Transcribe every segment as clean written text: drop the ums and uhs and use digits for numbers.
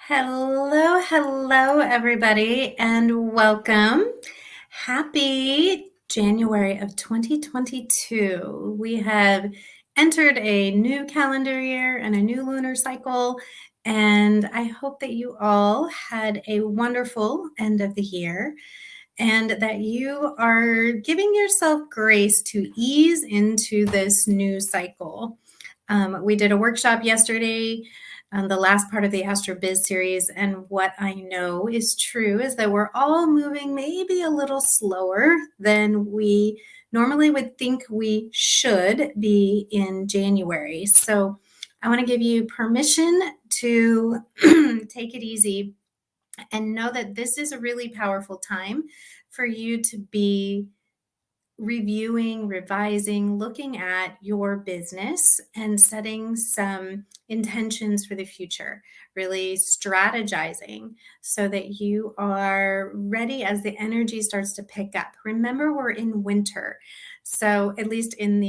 Hello, everybody, and welcome. Happy January of 2022. We have entered a new calendar year and a new lunar cycle, and I hope that you all had a wonderful end of the year and that you are giving yourself grace to ease into this new cycle. We did a workshop yesterday, the last part of the Astro Biz series, and what I know is true is that we're all moving maybe a little slower than we normally would think we should be in January. So I want to give you permission to take it easy and know that this is a really powerful time for you to be reviewing, revising, looking at your business and setting some intentions for the future, really strategizing so that you are ready as the energy starts to pick up. Remember, we're in winter. So at least in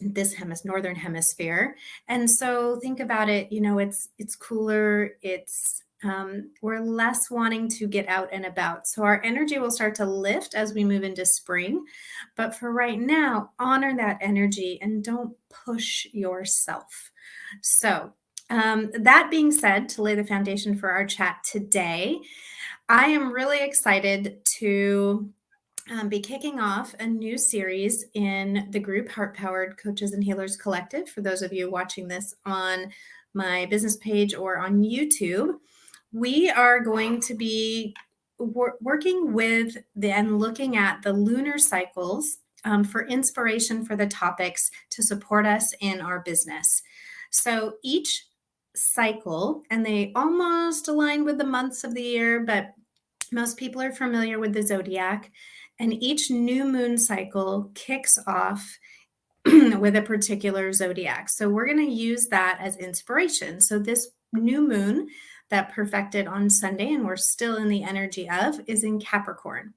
this northern hemisphere. And so think about it, it's cooler, we're less wanting to get out and about. So our energy will start to lift as we move into spring. But for right now, honor that energy and don't push yourself. So that being said, to lay the foundation for our chat today, I am really excited to be kicking off a new series in the group Heart Powered Coaches and Healers Collective. For those of you watching this on my business page or on YouTube, we are going to be working with and looking at the lunar cycles for inspiration for the topics to support us in our business. So each cycle, and they almost align with the months of the year, but most people are familiar with the Zodiac, and each new moon cycle kicks off with a particular Zodiac. So we're going to use that as inspiration. So this new moon that perfected on Sunday, and we're still in the energy of, is in Capricorn.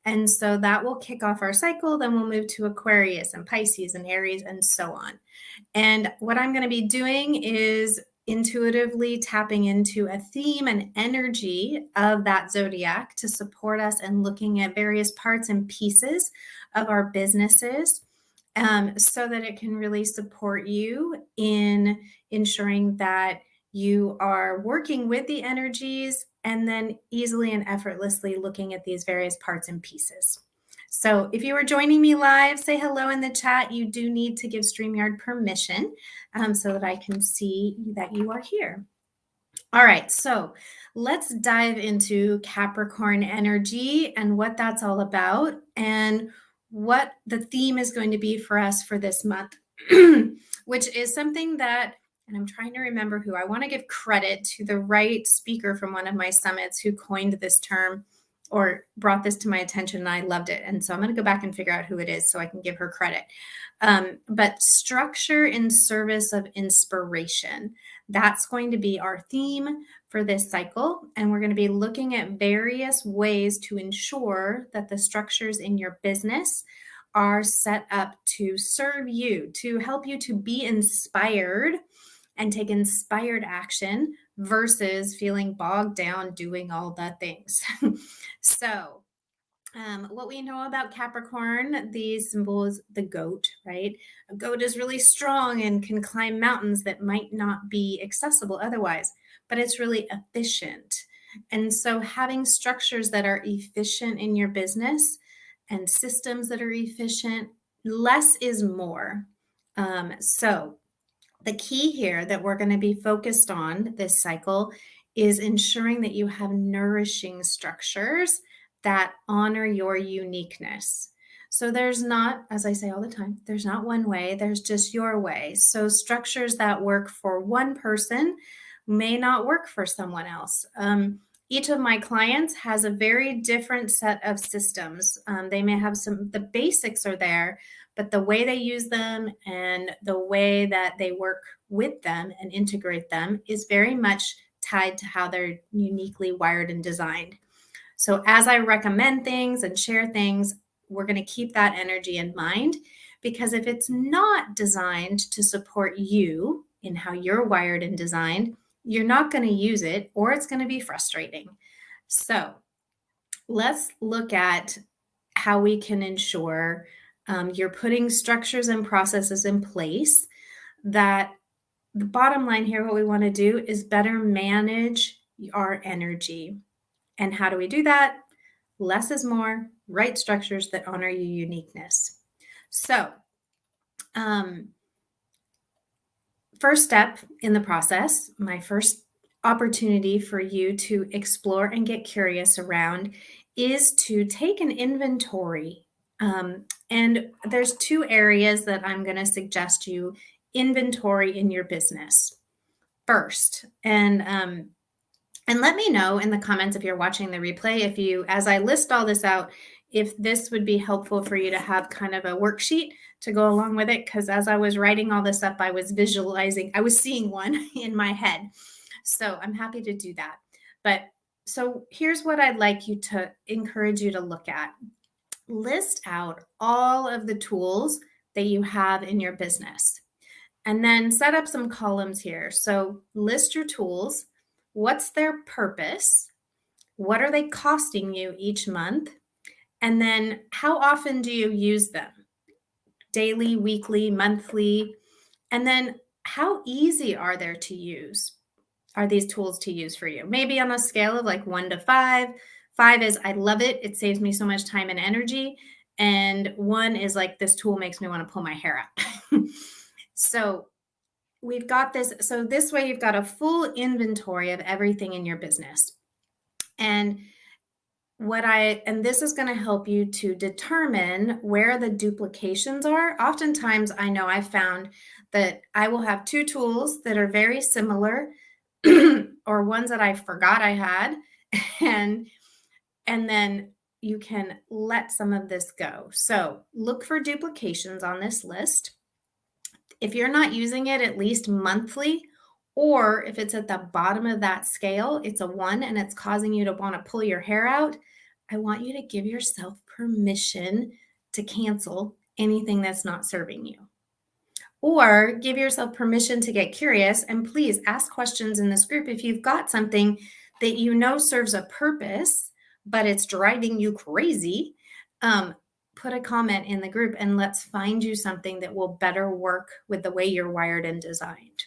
And so that will kick off our cycle. Then we'll move to Aquarius and Pisces and Aries and so on. And what I'm going to be doing is intuitively tapping into a theme and energy of that Zodiac to support us and looking at various parts and pieces of our businesses so that it can really support you in ensuring that you are working with the energies and then easily and effortlessly looking at these various parts and pieces. So if you are joining me live, say hello in the chat. You do need to give StreamYard permission so that I can see that you are here. All right, so let's dive into Capricorn energy and what that's all about and what the theme is going to be for us for this month, which is something that, and I'm trying to remember who, I want to give credit to the right speaker from one of my summits who coined this term or brought this to my attention, and I loved it. And so I'm going to go back and figure out who it is so I can give her credit. But structure in service of inspiration, that's going to be our theme for this cycle. And we're going to be looking at various ways to ensure that the structures in your business are set up to serve you, to help you to be inspired and take inspired action versus feeling bogged down doing all the things. So what we know about Capricorn, the symbol is the goat, right? A goat is really strong and can climb mountains that might not be accessible otherwise, but it's really efficient. And so having structures that are efficient in your business and systems that are efficient, less is more. So the key here that we're going to be focused on this cycle is ensuring that you have nourishing structures that honor your uniqueness. So there's not, as I say all the time, there's not one way, there's just your way. So structures that work for one person may not work for someone else. Each of my clients has a very different set of systems. They may have the basics are there, but the way they use them and the way that they work with them and integrate them is very much tied to how they're uniquely wired and designed. So as I recommend things and share things, we're going to keep that energy in mind, because if it's not designed to support you in how you're wired and designed, you're not going to use it, or it's going to be frustrating. So let's look at how we can ensure you're putting structures and processes in place that the bottom line here, what we want to do is better manage our energy. And how do we do that? Less is more, right structures that honor your uniqueness. So, first step in the process, my first opportunity for you to explore and get curious around is to take an inventory. And there's two areas that I'm going to suggest you inventory in your business first. And let me know in the comments if you're watching the replay, if you, as I list all this out, if this would be helpful for you to have kind of a worksheet to go along with it. Because as I was writing all this up, I was visualizing, I was seeing one in my head. So I'm happy to do that. But so here's what I'd like you to encourage you to look at. List out all of the tools that you have in your business. And then set up some columns here. So list your tools. What's their purpose? What are they costing you each month? And then how often do you use them? Daily, weekly, monthly? And then how easy are they to use? Are these tools to use for you? Maybe on a scale of like 1 to 5. 5 is I love it. It saves me so much time and energy. And 1 is like this tool makes me want to pull my hair out. So we've got this. So this way you've got a full inventory of everything in your business. And this is going to help you to determine where the duplications are. Oftentimes, I know I've found that I will have 2 tools that are very similar or ones that I forgot I had. And then you can let some of this go. So look for duplications on this list. If you're not using it at least monthly, or if it's at the bottom of that scale, it's a 1 and it's causing you to want to pull your hair out, I want you to give yourself permission to cancel anything that's not serving you. Or give yourself permission to get curious, and please ask questions in this group if you've got something that you know serves a purpose, but it's driving you crazy. Put a comment in the group and let's find you something that will better work with the way you're wired and designed.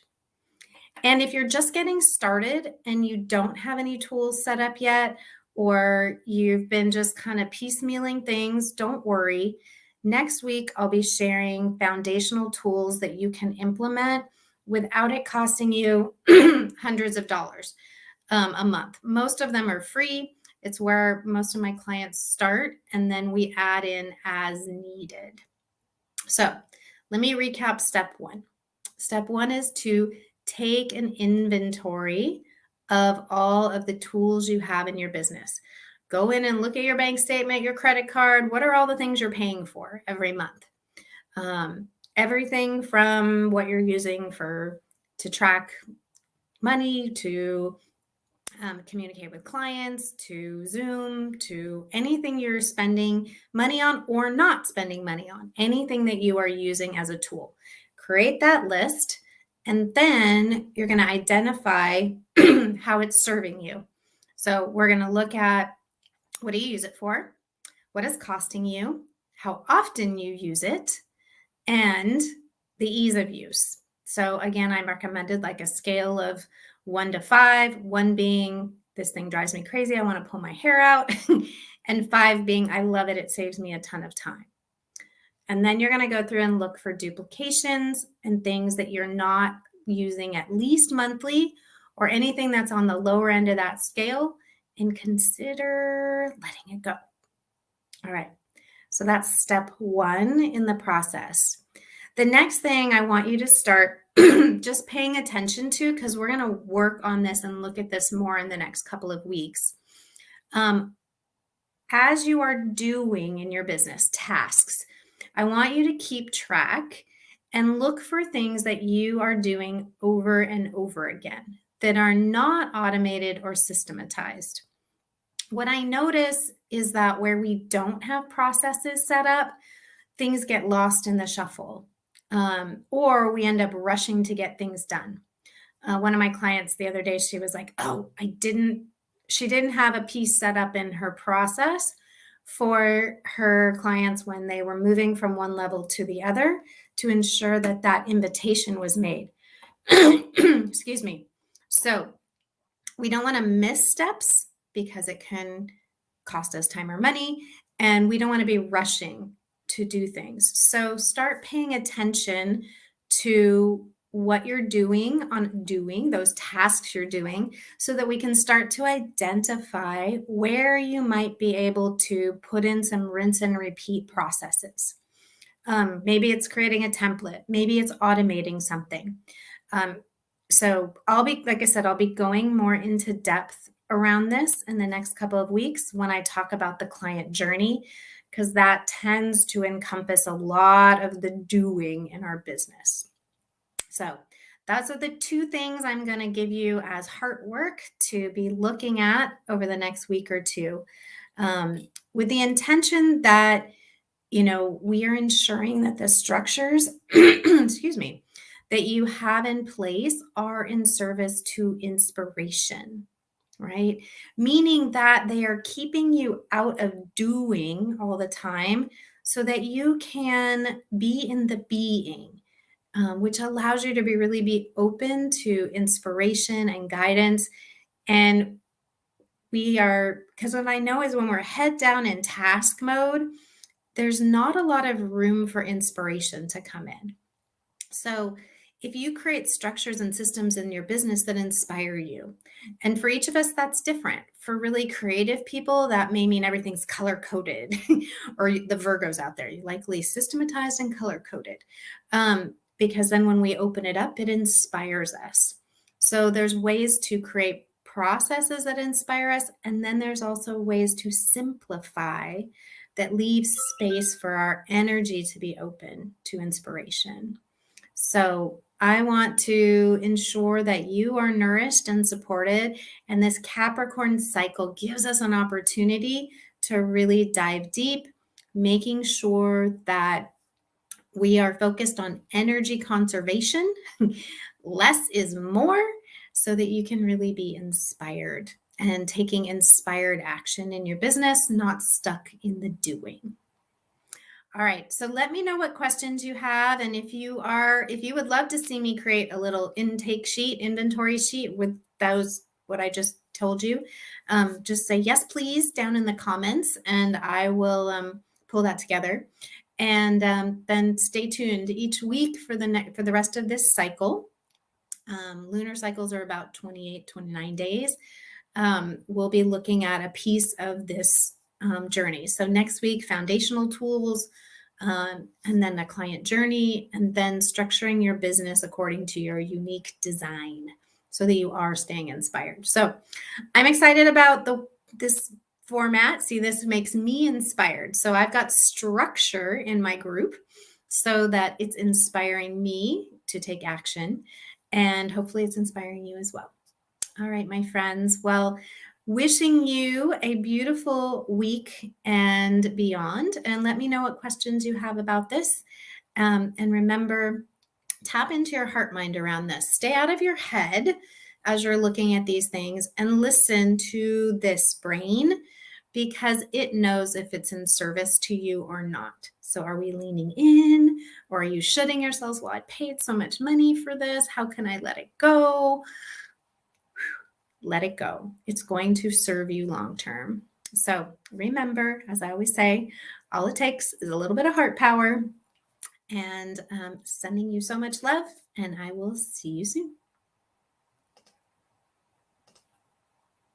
And if you're just getting started and you don't have any tools set up yet, or you've been just kind of piecemealing things, don't worry. Next week, I'll be sharing foundational tools that you can implement without it costing you hundreds of dollars a month. Most of them are free. It's where most of my clients start, and then we add in as needed. So let me recap step 1. Step 1 is to take an inventory of all of the tools you have in your business. Go in and look at your bank statement, your credit card. What are all the things you're paying for every month? Everything from what you're using to track money, to communicate with clients, to Zoom, to anything you're spending money on or not spending money on, anything that you are using as a tool. Create that list, and then you're going to identify how it's serving you. So we're going to look at, what do you use it for? What is costing you? How often you use it? And the ease of use. So again, I recommended like a scale of 1 to 5, 1 being this thing drives me crazy, I want to pull my hair out, and 5 being I love it, it saves me a ton of time. And then you're going to go through and look for duplications and things that you're not using at least monthly, or anything that's on the lower end of that scale, and consider letting it go. All right, so that's step 1 in the process. The next thing I want you to start just paying attention to, because we're going to work on this and look at this more in the next couple of weeks. As you are doing in your business tasks, I want you to keep track and look for things that you are doing over and over again that are not automated or systematized. What I notice is that where we don't have processes set up, things get lost in the shuffle, or we end up rushing to get things done. One of my clients the other day, she was like, oh, she didn't have a piece set up in her process for her clients when they were moving from one level to the other to ensure that that invitation was made. Excuse me. So we don't want to miss steps because it can cost us time or money, and we don't want to be rushing to do things. So start paying attention to what you're doing those tasks you're doing, so that we can start to identify where you might be able to put in some rinse and repeat processes. Maybe it's creating a template. Maybe it's automating something. So like I said, I'll be going more into depth around this in the next couple of weeks when I talk about the client journey, because that tends to encompass a lot of the doing in our business. So those are the two things I'm going to give you as heart work to be looking at over the next week or two, with the intention that, we are ensuring that the structures, excuse me, that you have in place are in service to inspiration, right? Meaning that they are keeping you out of doing all the time so that you can be in the being, which allows you to really be open to inspiration and guidance. And because what I know is when we're head down in task mode, there's not a lot of room for inspiration to come in. So if you create structures and systems in your business that inspire you, and for each of us, that's different. For really creative people, that may mean everything's color coded, or the Virgos out there, you likely systematized and color coded, because then when we open it up, it inspires us. So there's ways to create processes that inspire us, and then there's also ways to simplify that leaves space for our energy to be open to inspiration. So I want to ensure that you are nourished and supported. And this Capricorn cycle gives us an opportunity to really dive deep, making sure that we are focused on energy conservation. Less is more, so that you can really be inspired and taking inspired action in your business, not stuck in the doing. All right, so let me know what questions you have. And if you would love to see me create a little inventory sheet with what I just told you, just say yes, please, down in the comments, and I will pull that together. And then stay tuned each week for the rest of this cycle. Lunar cycles are about 28, 29 days. We'll be looking at a piece of this journey. So next week, foundational tools, and then the client journey, and then structuring your business according to your unique design so that you are staying inspired. So I'm excited about this format. See, this makes me inspired. So I've got structure in my group so that it's inspiring me to take action, and hopefully it's inspiring you as well. All right, my friends. Well, wishing you a beautiful week and beyond. And let me know what questions you have about this. And remember, tap into your heart mind around this. Stay out of your head as you're looking at these things, and listen to this brain, because it knows if it's in service to you or not. So are we leaning in, or are you shutting yourselves? Well, I paid so much money for this. How can I let it go? Let it go. It's going to serve you long term. So remember, as I always say, all it takes is a little bit of heart power. And sending you so much love, and I will see you soon.